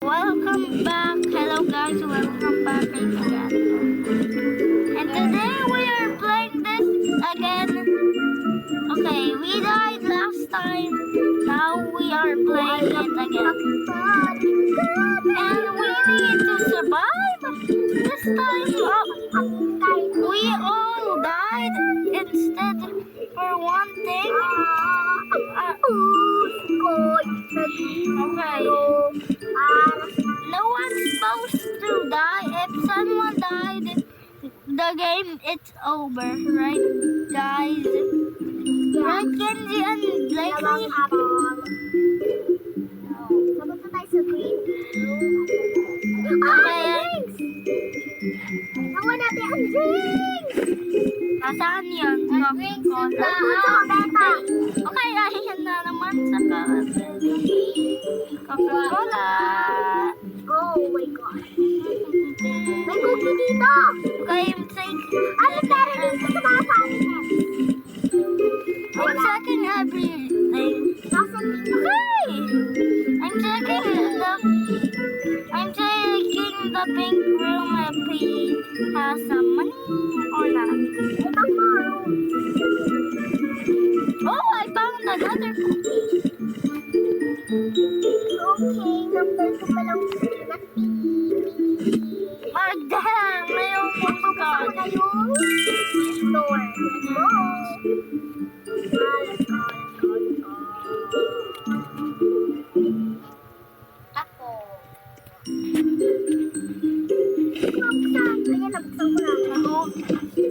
Welcome back. Hello guys, welcome back again. And today we are playing this again. Okay, we died last time. Now we are playing it again. And we need to survive this time. We all died instead for one thing. Okay. No one's supposed to die. If someone died, the game it's over, right, guys? Right, Kenji and Blakely? Okay. Nakuha natin ang drinks! Nasaan yun? Coca-Cola. Okay, ahihan na naman sa Coca-Cola. Oh my God. May cookie dito! Okay, I'm taking... Ano tara dito sa mga fountains? I'm checking everything. Nasa dito. Okay! I'm taking the pink room if he has some money or not. Ibang room. Oh, I found another cookie. Okay, number 2 pa lang na Magdahang, mayroong Bubuksan ko na yung door. Let's go. Let's go. Ako. Buksan. Ayan, nabuksan ko na.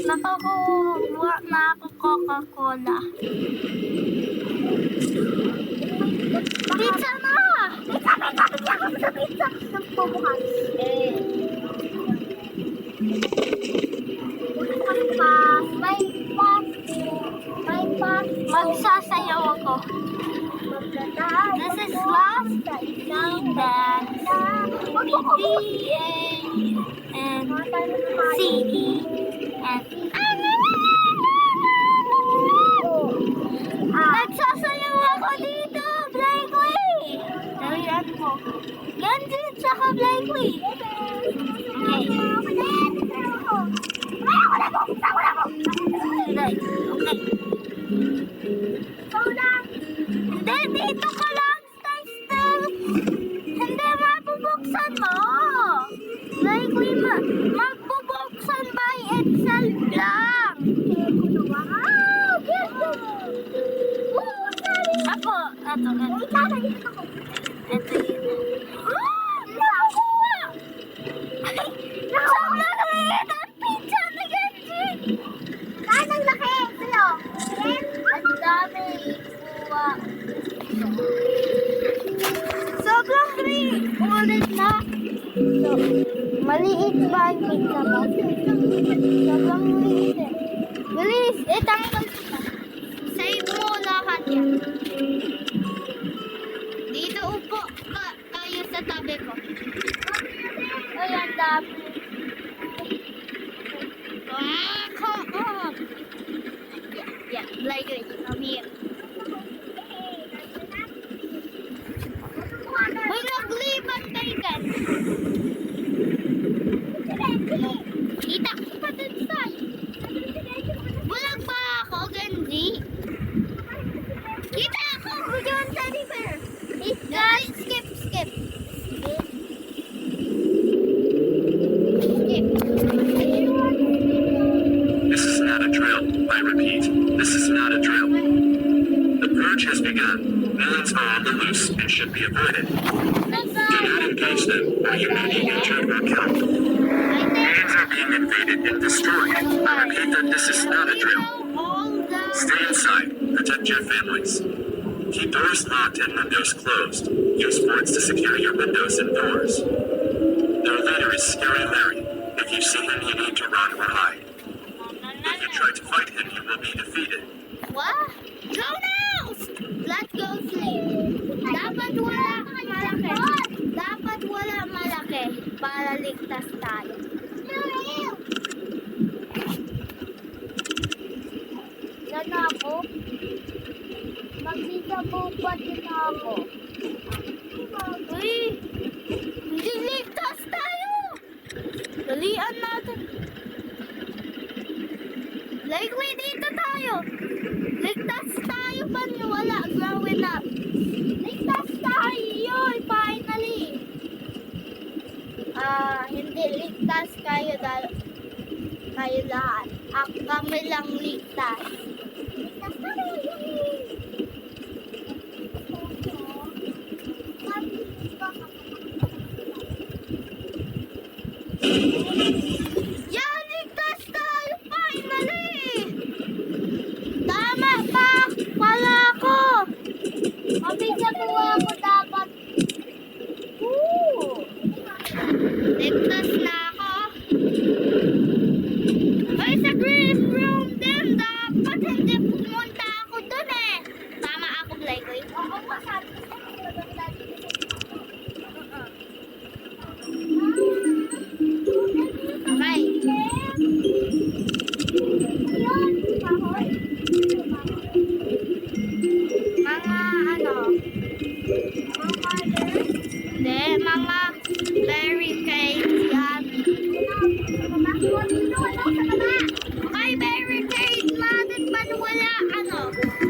Nakakuha na ako Coca-Cola. Pizza na! Pizza ako sa pizza. Nagbubukas. Bukas. May pass. Magsasayaw ako. This is last dance. B-A and C-E and nagsasayaw ako dito, Blakely! Dalian mo. Genji, tsaka Blakely. Okay. Okay. Hindi, dito ka lang. Stay still. Hindi, mabubuksan mo. Blakely, magbubuksan by itself lang. Ako, ito. Ito yun. Nakuha! Sobrang maliit ang pizza na Genji! Saan ang laki? Sino? Ang dami. Kuha. Sobrang ulit na. So, maliit ba ang pizza mo? Sobrang maliit eh. Bilis, itanggal kita. Save mo lahat yan. Dito upo ka tayo sa tabi ko. Ayan, dami. Come on. Yeah, like it. Come here. Uy, naglipat kayo kan. Kita pa dun sa. Bulag ba ako, Genji? Kita ako! Yun, teddy bear. Guys, skip. Skip. This is not a drill. I repeat, this is not a drill. The purge has begun. Villains are on the loose and should be avoided. Do not engage them, or you may be injured or killed. Villains are being invaded and destroyed. I repeat that this is not a drill. Stay inside. Protect your families. Keep doors locked and windows closed. Use boards to secure your windows and doors. Their leader is Scary Larry. If you see him, you need to run or hide. If you try to fight him, you will be defeated. What? Go now! Let's go sleep. Dapat wala malaki para ligtas tayo. Yan ako. Magsisabog pa din ako. Uy! tayo lahat. Kami lang ligtas. Ligtas kami. Yan, ligtas tayo finally! Tama pa! Pala ako! Mabigyan mo ako dapat. Ligtas na ako. Ay, sa green room din. Dapat hindi pumunta ako dun eh. Tama ako, Blaykoy. Oo, masabi ko sa Okay. Yun, kahoy. Mga ano? Hindi, mga barricades yan. Okay, barricade natin man wala ano.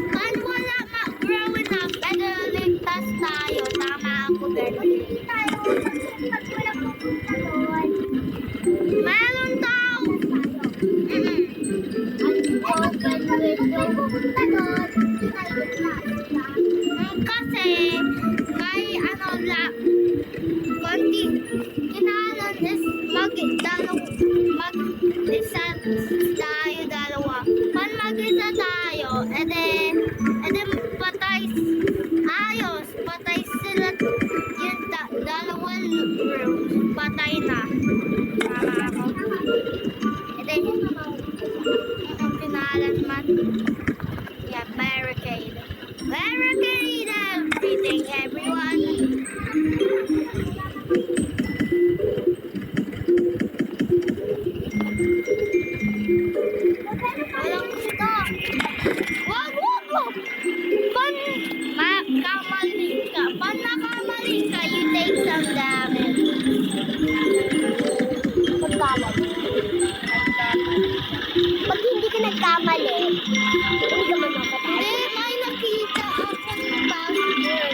Man wala growing up. Pero ligtas tayo. Tama ako, barricade. Meron tao. Kasi may ano konti kinalan is mag-isa tayo dalawa. Pag mag-isa tayo, edi patay, ayos, patay sila yung dalawang rooms, patay na. Tama ako. Edi, kinalan man. Yeah, barricade. Barricade everything, everyone. Walang dito. Wag! Kamali ka. Pag nakamali ka, you take some damage. Pag hindi ka nagkamali, hindi ka mamamatay. Hindi, may nakita akong password.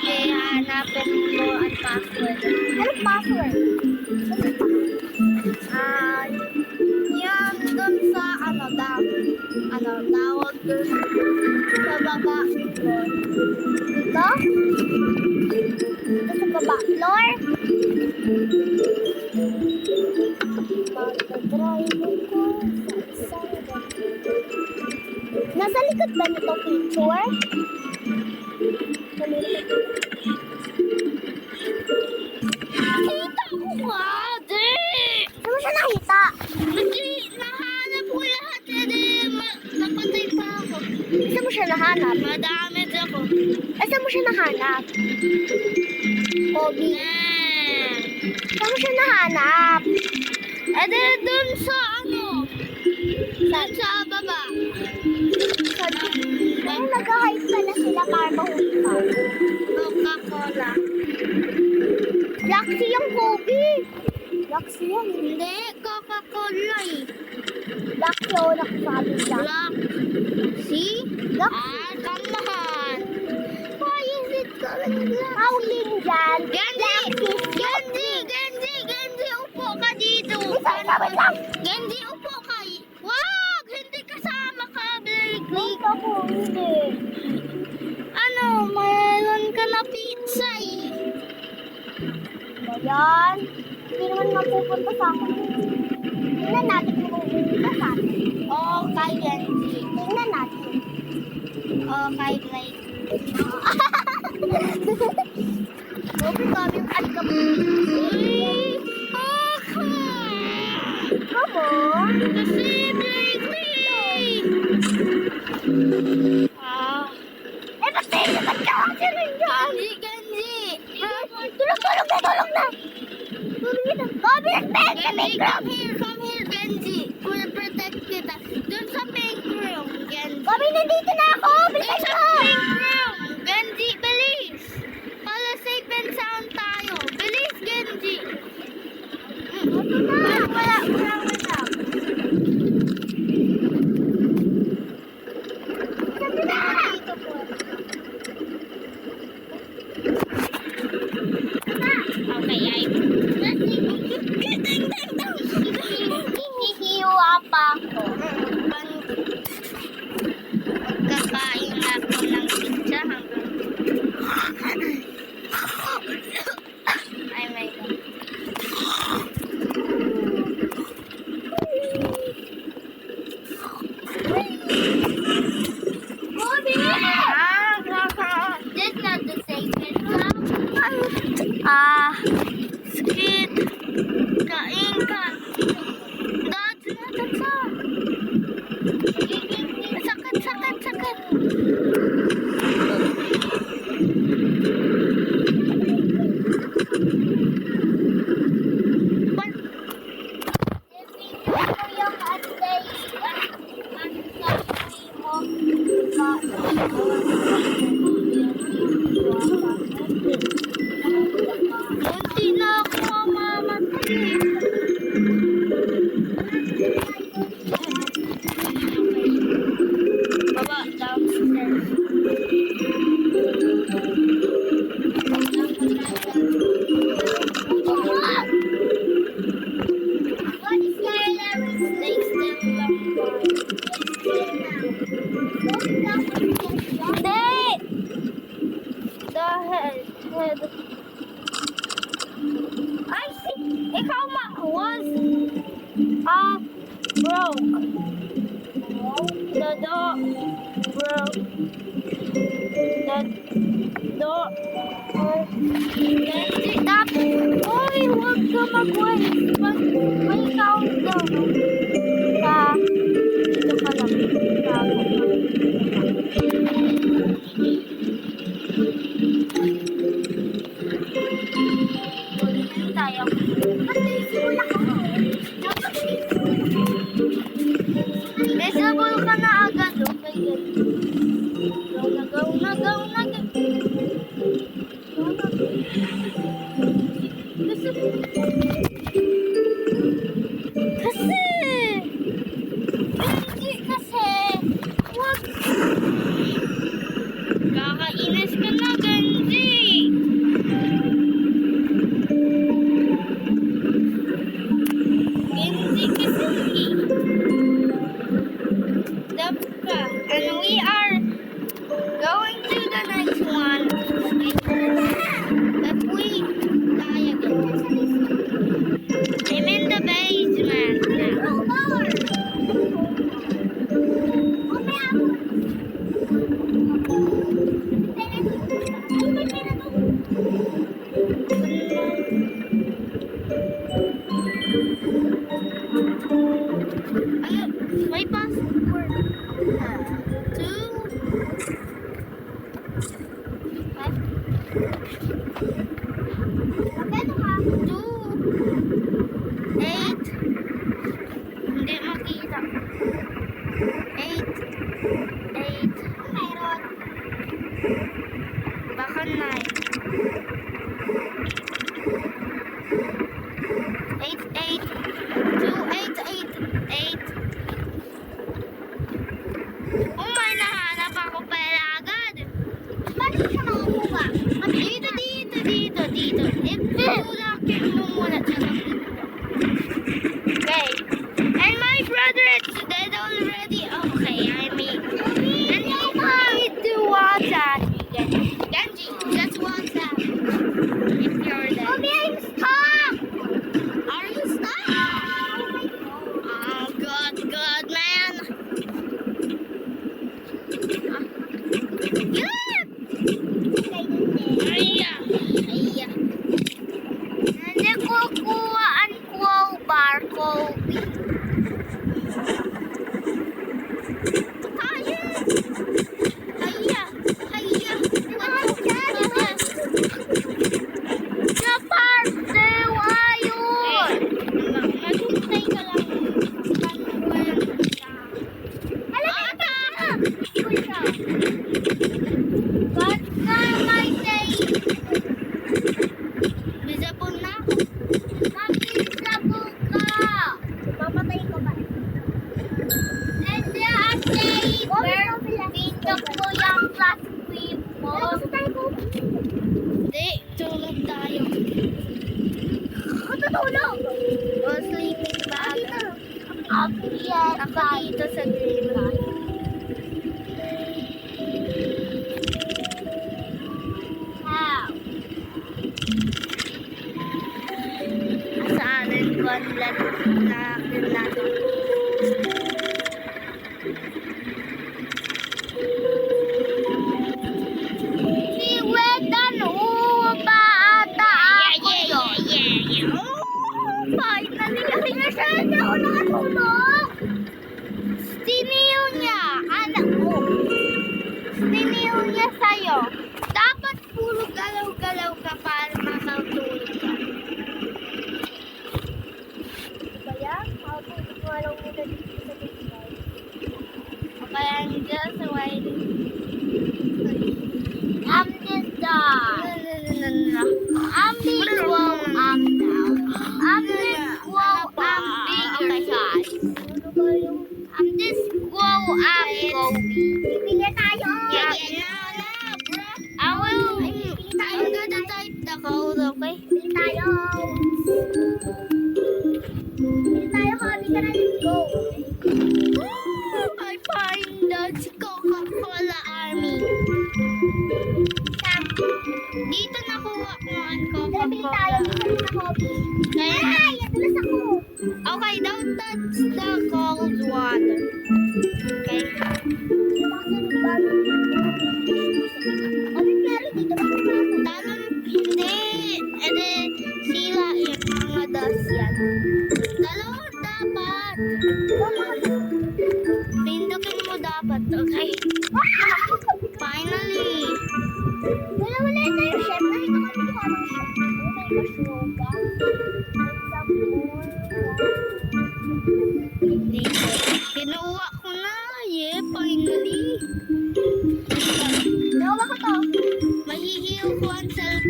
Kailangan hanapin mo ang password. Anong password? Yan dun sa tawag dun sa baba. Dito? Dito sa baba. Floor? Pagka-drive ko sa isang nasa likod ba nito picture? Nakita ko nga, di! Saan mo siya nakita? Hindi, nahanap ko lahat. Napatay pa ako. Saan mo siya nahanap? Madamage ako. Saan mo siya nahanap? Kobe. Saan mo siya nahanap? Dun sa dun sa baba. Ay, nag-hype pala sila para mahuli ka. Coca-Cola. Laxi yung Kobe. Laxi yan. Hindi, Coca-Cola eh. Laxi o nakasabi siya. Black. See? Laxi. Come on. Why is it calling black? Howling dyan. Genji, upo ka dito. Wait lang. Genji, upo ka. Wag! Hindi kasama ka, Blake. Wait ako, hindi. Mayroon ka na pizza eh. Ayan. Hindi naman mapupunta sa akin. Tingnan natin kung pupunta sa akin. Okay, Genji. Tingnan natin. Okay, Blake. Kobe kami yung alikabok. Come on. Kasi Blake. Ba't ka kasi rin dyan? Genji. Tulog na. Kobe, respect sa Genji, background. come here, Genji. We'll protect kita. Dun sa pink room, Genji. Kobe, nandito na ako. Dun Bilisan sa mo. pink room, Genji, bilis. Para safe and sound tayo. Bilis, Genji. Wala. Okay, ay. Skit. Kain ka. That's all. Sakit. Munti na ako mamamatay. Baba, downstairs. What is your level? Next step lang ba? Hindi! The head. I see. Ikaw was broke. The door broke. The door. Uy, huwag ka mag-waste. May countdown. Dito ka lang. Ulitin tayo. Visible ka na agad. Okay, good. Go na. Kasi. Wag. Kakainis ka na, Genji. Genji kasi. Dabka. And we are going to the next one. But we die again. I'm in the basement now. May password. 8. Hindi makita. 8. Meron. Baka 9. 8. 8. Oh my, nahanap ako pala agad. Bakit ka nakakuha? Dito. Ipulakit mo muna. Okay. And my brother is dead already. Okay, I mean. And you need to watch that. Genji, just watch that. If you're dead. Mommy, I'm stuck! Are you stuck? Oh, good, man. Yep! Aya. Hindi ko kuhaan ko barko. Aya. Naparte, ayun. Maghintay ka lang. Ata! Ba't ka may say? Visible na ako. Visible ka. Mamatay ko ba? Hindi ate. Pintok ko yung class cream mo. Gusto tayo po. Hindi, tulog tayo. Matutulog. O sleeping bag. Ako yan. Ako dito sa green light. How? Sa atin ko ang natin. Si Wedan, uwa ba ata? Okay. Bili tayo. Bili tayo, Kobe. Tara, let's go. I find the Coca-Cola Army. Dito nakuha ko ang Tara, bili tayo. Coca-Cola. Bili tayo, Kobe. Kaya, Ay, nadulas ako. okay, don't touch the cold water. Okay. Ano meron dito? Bakit meron? Tanong, hindi. E de, sila yung mga dust yan. Dalawa dapat. Pindukin mo dapat, okay? Finally. Wala ito yung chef. Nakita ko yung mukha ng chef. Oh my gosh, yoga. Dito. Kinuha ko na. Yeah, finally. Nawa ko to. Mahihil ko ang self.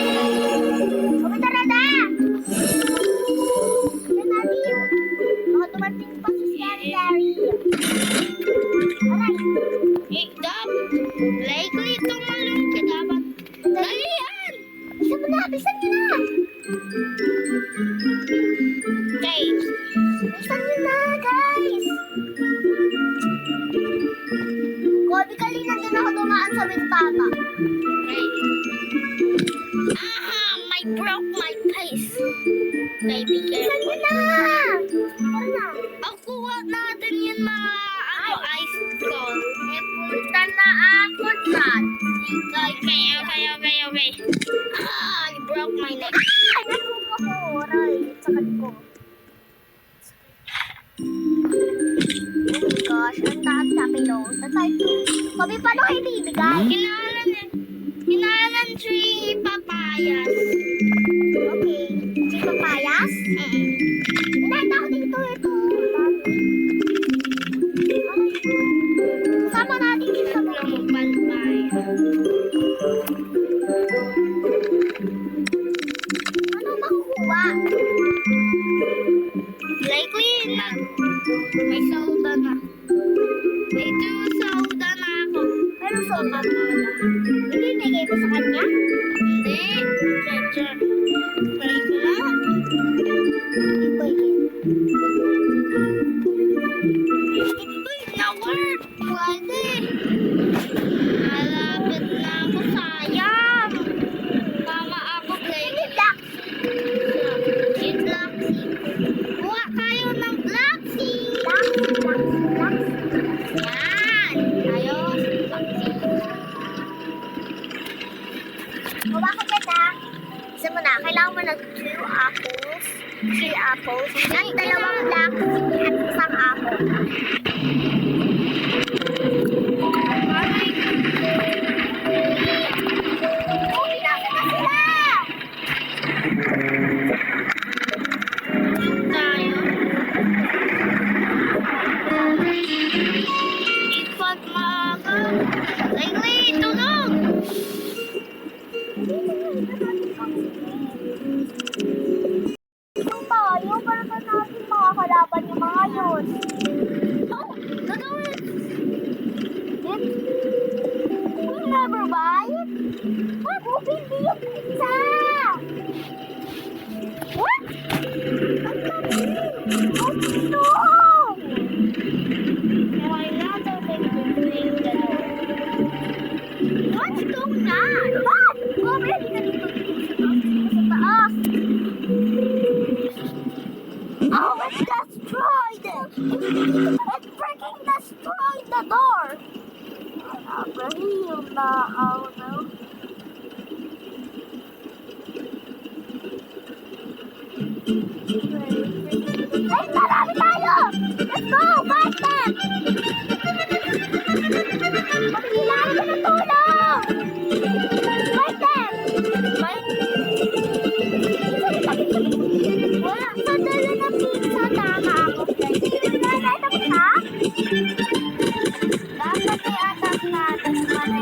Kobe, tara na! Yan natin. Baka dumating pa si Scary. Aray! Eh, likely tumalong ka dapat. Dali yan! Bisa mo na! Bisan nyo na! Okay. Bisan nyo na, guys! Kobe, kanina din ako dumaan sa bintana. Okay. Aha! I broke my face. Okay, be Bisan careful. nyo na! Tara na! Kuha natin yung mga ice cold. Eh, punta na ako dyan. Okay. Ah, I broke my neck. Ay, nagbuka ko. Aray, sakit ko. Oh my gosh, ang dami no. Kobe, paano kayo bibigay? Kinalan tree papayas. Okay. Si papayas? Inahit ako dito. Ito. Dami. Kasama natin siya sa mga. Tatlong papaya. Ano makukuha? Likely may soda na. May 2 soda na ako. Pero soda. Ibibigay mo sa kanya? Hindi. Cheche. Try ko na. Ibigay. Uy, na-work. Pwede. Malapit na ako. Sayang. Tama ako, Blake. Black. Si Blacksy. Kuha kayo ng Blacksy. Black. Yan. Tayo si Blacksy. Gawa ko dyan ha. Isa mo na, kailangan mo ng 2 apples. 3 apples. At 2 black at isang apple. Oh, pinasa na sila! Tayo. Ipag maaga. Likely, tulog. Ito tayo, para sa natin makakalaban yung mga yun. Oh, gagawin. We'll never buy it. What? Hindi yung pizza! What? Ang dami! Oh, no! Why not open the thing that What's going on? What? Oh, ready ka dito. Sa taas. Oh, it's destroyed it! It's freaking destroyed the door! Abraham na ako na. Ay, marami tayo! Let's go! Faster! Magkilala ka ng tulong! Faster! Wala, sadala ng pizza. Tama ako. Wala, tapos ha? Dapat i-attack natin. Ay!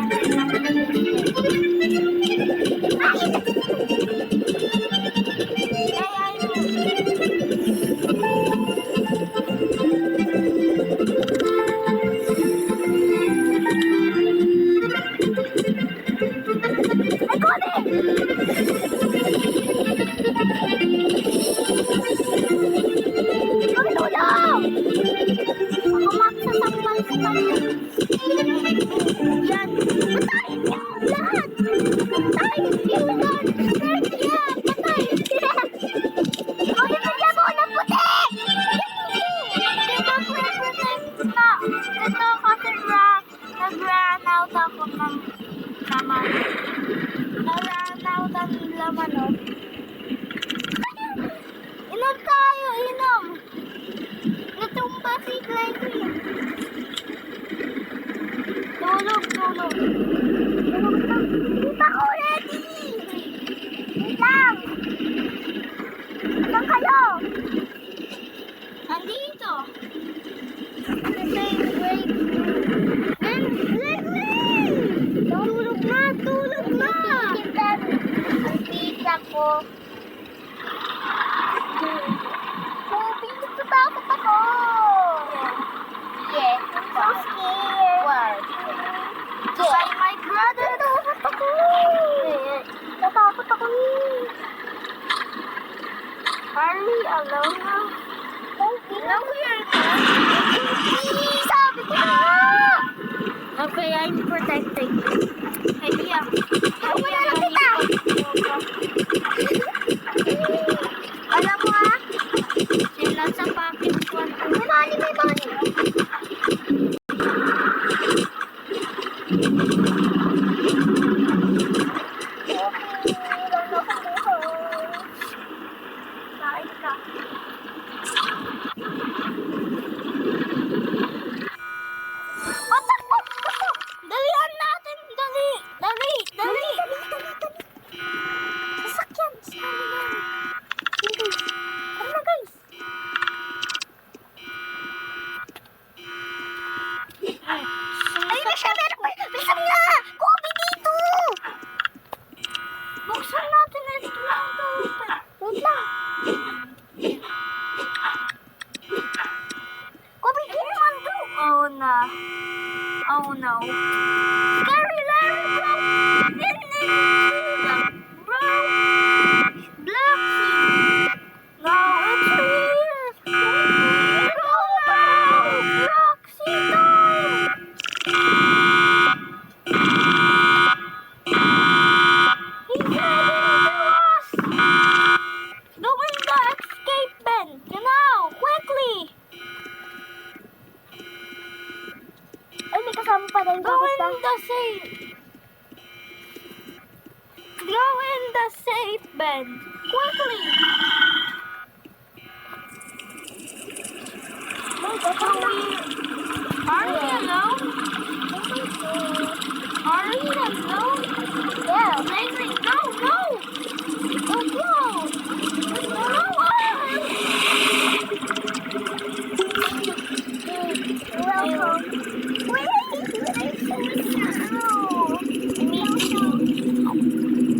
ang laman, no? Inom tayo, inom! Natumba si Clayton. Tulog. Tulog na. Puta ko ready! Wait lang! Saan kayo? Andito. Tulog na! Ang pizza ko. Natatakot ako. Yes, I'm so scared. What? By my brother. Natatakot ako. Natatakot ako. Are we alone now? No, we are not. Sabi ko na! Okay, I'm protecting. Hey, Mia. Wala lang kita. Alam mo ah? Nasa pocket ko. May money. Kain ka. Patakbo! Dalihan natin! Dali! Sasakyan. Tara na guys. Ayun na siya, meron pa. Bilisan na! Kobe dito! Buksan natin ito lang ito. Wait lang. Kobe, di naman to. Oh no. Scary Larry, bro! Bro! Bloxy! No, it's here! No! Bloxy, no! He's heading to us! Doing the escape vent! Now! Quickly! Ay, may kasama pa rin. Go in the safe! Go in the safe bed! Quickly! Are we alone? Are we alone? Yeah. Maybe. No! Don't go! Welcome. Wait,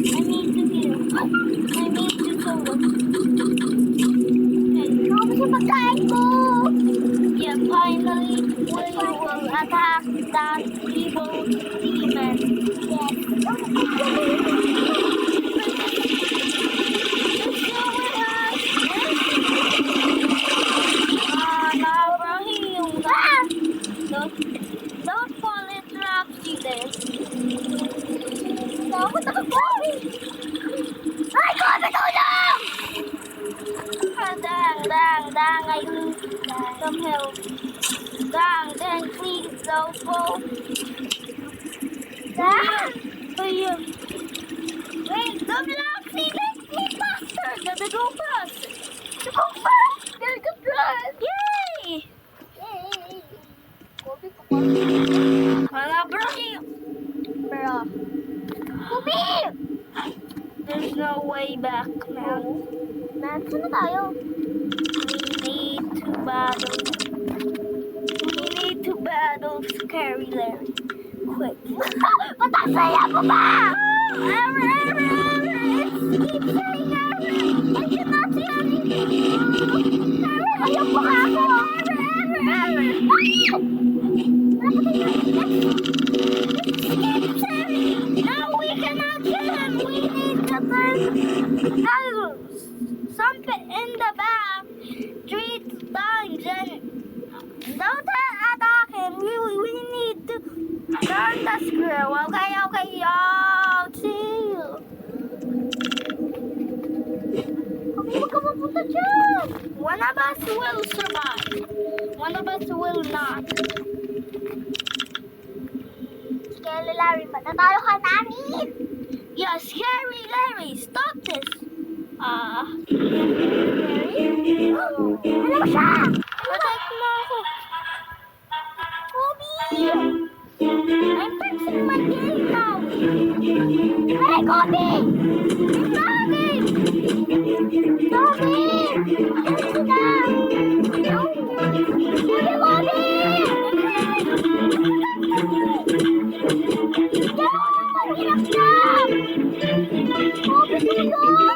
I need to heal. I need to solo. Ano sa pagkain ko? Yeah, finally, we will attack that evil demon. Yes. Don't fall in traps, either. Takot ako, Kobe. Ay, Kobe, tulong! Dang, I need some help. Dang, please, don't fall. Dang! Ayun. Wait, the Bloxy, let me faster. Gotta go fast. Go fast! There's a flood! Yay! Yay! Kobe, Wala, bro. Bro. Kobe! There's no way back, man. Saan na tayo? We need to battle Scary Larry. Quick. Matasaya mo ba? Error! Keep saying error! I cannot see anything! Ayaw mo ka ako! Error! Keep saying! No, we cannot kill him! We need to turn something in the back 3 times and don't attack him. We need to turn the screw. Okay, yo, chill. Huwag ka mapunta dyan! One of us will survive. One of us will not. Sige, Larry, patatalo ka namin! Yes, Larry, stop this. Ano siya? Protect mo ako. Kobe! I'm fixing my game now. Hey, Kobe! Daddy! Kobe! Ano na? Kuya Kobe! Kaya ako nang maghinap-nap! Kobe, tulong!